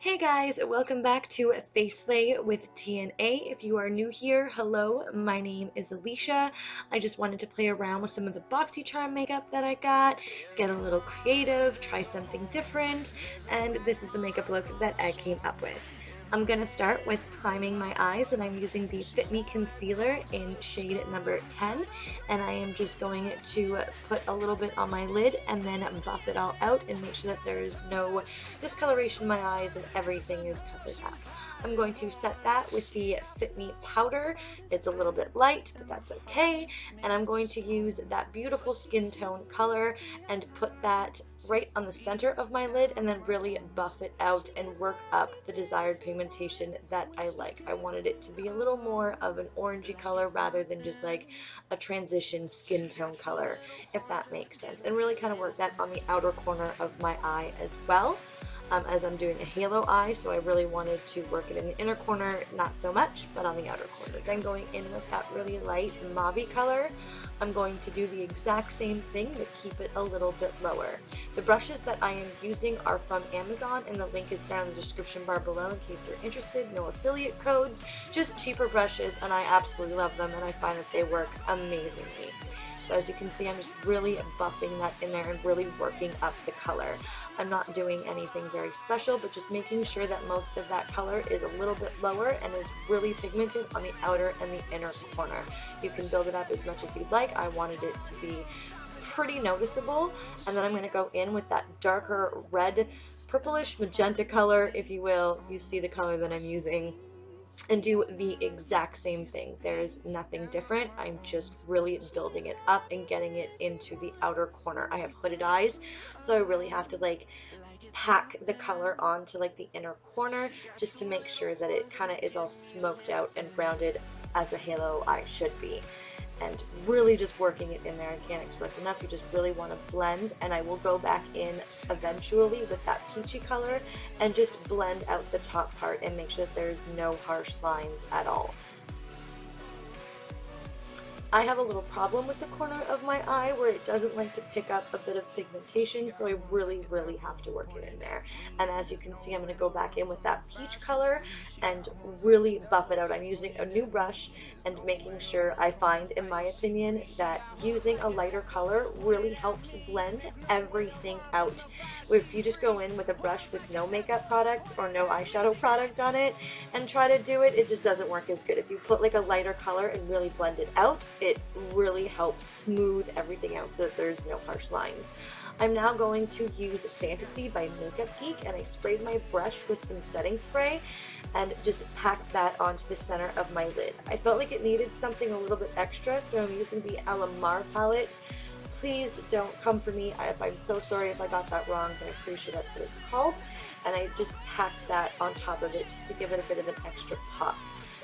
Hey guys, welcome back to FaceSlayWithT&A. If you are new here, hello, my name is Alicia. I just wanted to play around with some of the BoxyCharm makeup that I got, get a little creative, try something different, and this is the makeup look that I came up with. I'm going to start with priming my eyes, and I'm using the Fit Me Concealer in shade number 10, and I am just going to put a little bit on my lid and then buff it all out and make sure that there is no discoloration in my eyes and everything is covered up. I'm going to set that with the Fit Me powder. It's a little bit light, but that's okay, and I'm going to use that beautiful skin tone color and put that right on the center of my lid and then really buff it out and work up the desired pigmentation that I like. I wanted it to be a little more of an orangey color rather than just like a transition skin tone color, if that makes sense, and really kind of work that on the outer corner of my eye as well. As I'm doing a halo eye, so I really wanted to work it in the inner corner, not so much, but on the outer corner. Then going in with that really light mauve color, I'm going to do the exact same thing, but keep it a little bit lower. The brushes that I am using are from Amazon, and the link is down in the description bar below in case you're interested. No affiliate codes, just cheaper brushes, and I absolutely love them, and I find that they work amazingly. So as you can see, I'm just really buffing that in there and really working up the color. I'm not doing anything very special, but just making sure that most of that color is a little bit lower and is really pigmented on the outer and the inner corner. You can build it up as much as you'd like. I wanted it to be pretty noticeable, and then I'm going to go in with that darker red, purplish magenta color, if you will. You see the color that I'm using, and do the exact same thing. There's nothing different. I'm just really building it up and getting it into the outer corner. I have hooded eyes, so I really have to like pack the color onto like the inner corner just to make sure that it kind of is all smoked out and rounded as a halo eye should be. And really just working it in there. I can't express enough. You just really want to blend, and I will go back in eventually with that peachy color and just blend out the top part and make sure that there's no harsh lines at all. I have a little problem with the corner of my eye where it doesn't like to pick up a bit of pigmentation, so I really have to work it in there. And as you can see, I'm going to go back in with that peach color and really buff it out. I'm using a new brush and making sure, I find, in my opinion, that using a lighter color really helps blend everything out. If you just go in with a brush with no makeup product or no eyeshadow product on it and try to do it, it just doesn't work as good. If you put like a lighter color and really blend it out, it really helps smooth everything out so that there's no harsh lines. I'm now going to use Fantasy by Geek, and I sprayed my brush with some setting spray and just packed that onto the center of my lid. I felt like it needed something a little bit extra, so I'm using the Alamar palette. Please don't come for me. I'm so sorry if I got that wrong, but I'm pretty sure that's what it's called. And I just packed that on top of it just to give it a bit of an extra pop.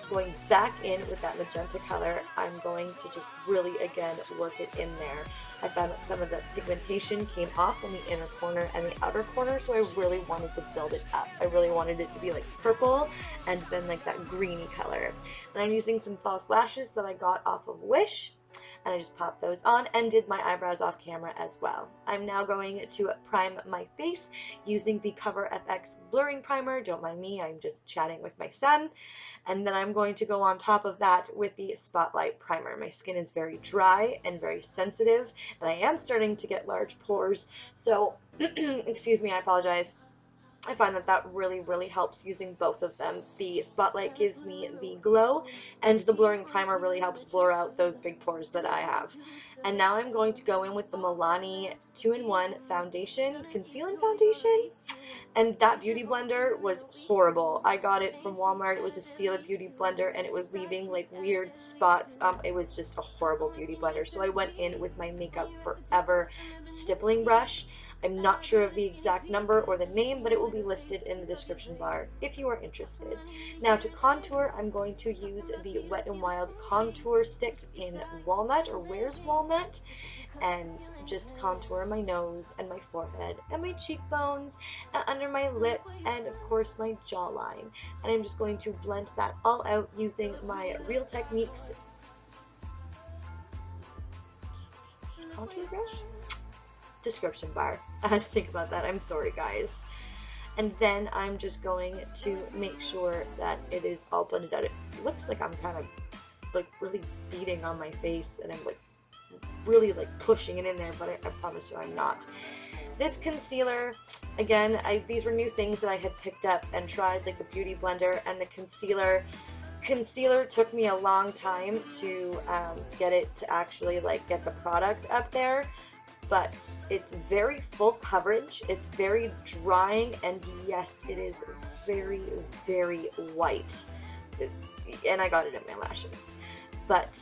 Going back in with that magenta color, I'm going to just really, again, work it in there. I found that some of the pigmentation came off in the inner corner and the outer corner, so I really wanted to build it up. I really wanted it to be like purple and then like that greeny color. And I'm using some false lashes that I got off of Wish, and I just popped those on and did my eyebrows off camera as well. I'm now going to prime my face using the Cover FX blurring primer. Don't mind me, I'm just chatting with my son. And then I'm going to go on top of that with the Spotlight primer. My skin is very dry and very sensitive, and I am starting to get large pores, so excuse me, I apologize. I find that that really helps using both of them. The Spotlight gives me the glow, and the blurring primer really helps blur out those big pores that I have. And now I'm going to go in with the Milani 2-in-1 foundation, concealing foundation. And that beauty blender was horrible. I got it from Walmart. It was a Stila beauty blender, and it was leaving like weird spots. It was just a horrible beauty blender. So I went in with my Makeup Forever stippling brush. I'm not sure of the exact number or the name, but it will be listed in the description bar if you are interested. Now to contour, I'm going to use the Wet n Wild contour stick in Walnut, or Where's Walnut, and just contour my nose and my forehead and my cheekbones and under my lip and of course my jawline. And I'm just going to blend that all out using my Real Techniques contour brush? Description bar. I had to think about that. I'm sorry, guys. and then I'm just going to make sure that it is all blended out. It looks like I'm kind of like really beating on my face, and I'm like really like pushing it in there, but I promise you I'm not. This concealer, again, these were new things that I had picked up and tried, like the Beauty Blender and the concealer. Concealer took me a long time to get it to actually like get the product up there, but it's very full coverage, it's very drying, and yes, it is very, very white, and I got it in my lashes. But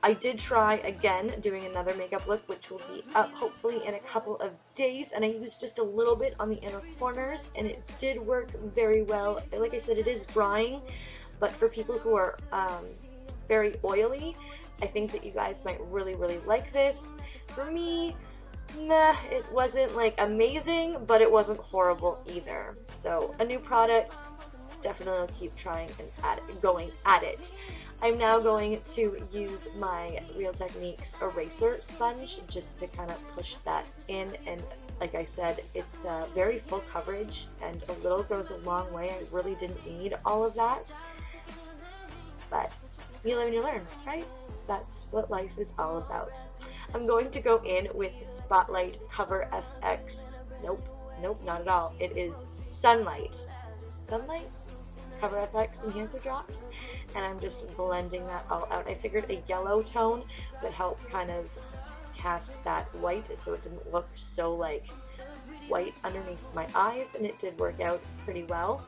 I did try again doing another makeup look, which will be up hopefully in a couple of days, and I used just a little bit on the inner corners, and it did work very well. Like I said, it is drying, but for people who are very oily, I think that you guys might really, really like this. For me, nah, it wasn't like amazing, but it wasn't horrible either. So a new product, definitely I'll keep trying and going at it. I'm now going to use my Real Techniques eraser sponge just to kind of push that in, and like I said, it's very full coverage, and a little goes a long way. I really didn't need all of that, but you live and you learn, right? That's what life is all about. I'm going to go in with Spotlight Cover FX. Nope, not at all. It is Sunlight Cover FX Enhancer Drops, and I'm just blending that all out. I figured a yellow tone would help kind of cast that white so it didn't look so like white underneath my eyes, and it did work out pretty well.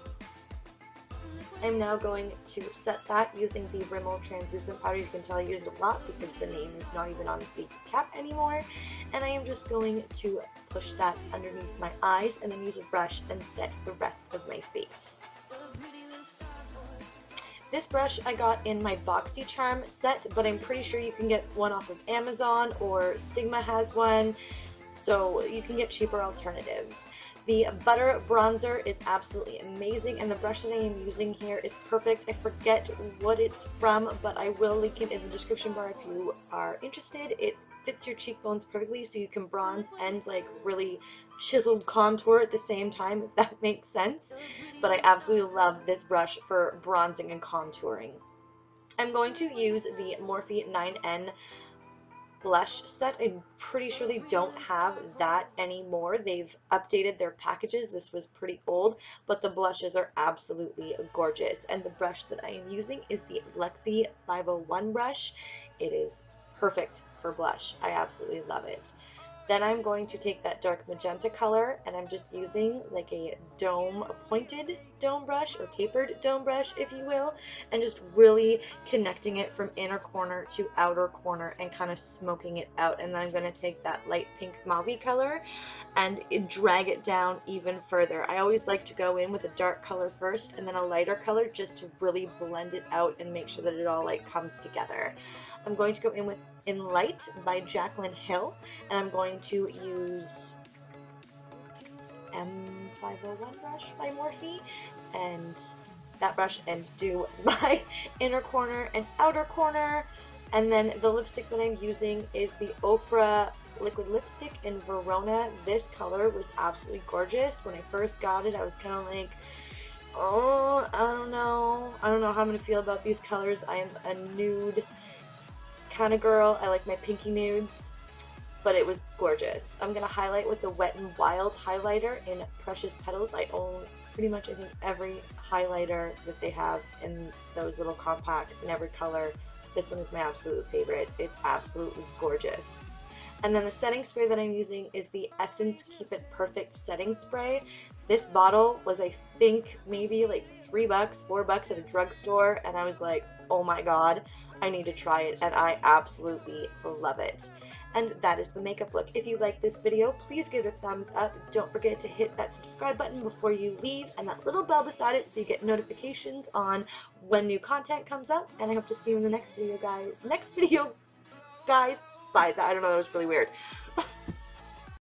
I'm now going to set that using the Rimmel translucent powder. You can tell I used a lot because the name is not even on the cap anymore, and I am just going to push that underneath my eyes and then use a brush and set the rest of my face. This brush I got in my BoxyCharm set, but I'm pretty sure you can get one off of Amazon, or Stigma has one, so you can get cheaper alternatives. The Butter Bronzer is absolutely amazing, and the brush that I am using here is perfect. I forget what it's from, but I will link it in the description bar if you are interested. It fits your cheekbones perfectly, so you can bronze and like really chiseled contour at the same time, if that makes sense. But I absolutely love this brush for bronzing and contouring. I'm going to use the Morphe 9N blush set. I'm pretty sure they don't have that anymore. They've updated their packages. This was pretty old, but the blushes are absolutely gorgeous. And the brush that I am using is the Luxie 501 brush. It is perfect for blush. I absolutely love it. Then I'm going to take that dark magenta color, and I'm just using like a pointed dome brush, or tapered dome brush, if you will, and just really connecting it from inner corner to outer corner and kind of smoking it out. And then I'm going to take that light pink mauve color and drag it down even further. I always like to go in with a dark color first and then a lighter color just to really blend it out and make sure that it all like comes together. I'm going to go in with In Light by Jaclyn Hill, and I'm going to use M501 brush by Morphe, and that brush, and do my inner corner and outer corner. And then the lipstick that I'm using is the Ofra Liquid lipstick in Verona. This color was absolutely gorgeous. When I first got it, I was kind of like, oh, I don't know how I'm going to feel about these colors. I am a nude kind of girl. I like my pinky nudes, but it was gorgeous. I'm going to highlight with the Wet n Wild highlighter in Precious Petals. I own pretty much, I think, every highlighter that they have in those little compacts in every color. This one is my absolute favorite. It's absolutely gorgeous. And then the setting spray that I'm using is the Essence Keep It Perfect setting spray. This bottle was, I think, maybe like $3, $4 at a drugstore, and I was like, oh my god, I need to try it, and I absolutely love it. And that is the makeup look. If you like this video, please give it a thumbs up. Don't forget to hit that subscribe button before you leave, and that little bell beside it so you get notifications on when new content comes up. And I hope to see you in the next video, guys. Bye. I don't know, that was really weird.